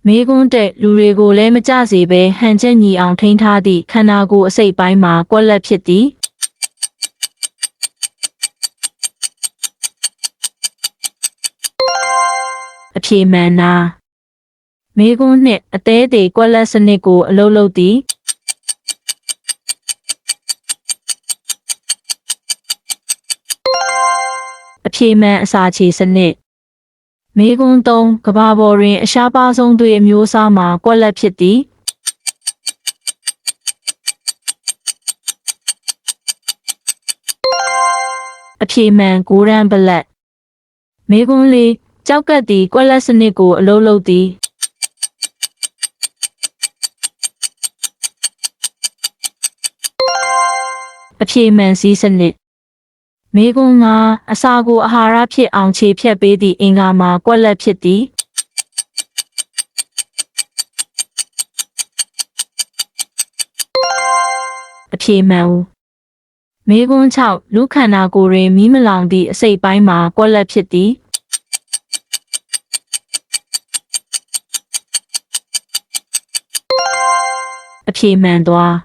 မေကွန်းတဲ့လူတွေကိုလည်းမကြစေဘဲဟန်ချက်ညီအောင်ထိန်းထားသည့်ခန္ဓာကိုယ်အစိတ်ပိုင်းမှာကွက်လက်ဖြစ်သည်အဖြေမှန်နာမေကွန်းနှင့်အသေးသေးကွက်လက်စနစ်ကိုအလုပ်လုပ်သည်အဖြေမှန်အစာချေစနစ်မေကွန်း3ကဘာပေါ်တွင်အရှားပါဆုံးသွေးအမျိုးအစားမှာကွက်လက်ဖြစ်သည်အဖြေမှန်ဂိုးရန်ဘလက်မေကွန်း4ကြောက်ကပ်သည်ကွက်လက်စနစ်ကိုအလုပ်လုပ်သည်အဖြေမှန်စည်းစနစ်မေကွန်း5အစာကိုအာဟာရဖြစ်အောင်ခြေဖြတ်ပေးသည့်အင်္ဂါမှာကွက်လက်ဖြစ်သည်အဖြေမှန်မေကွန်း6လူခန္ဓာကိုယ်တွင်မီးမလောင်သည့်အစိတ်ပိုင်းမှာကွက်လက်ဖြစ်သည်အဖြေမှန်သွား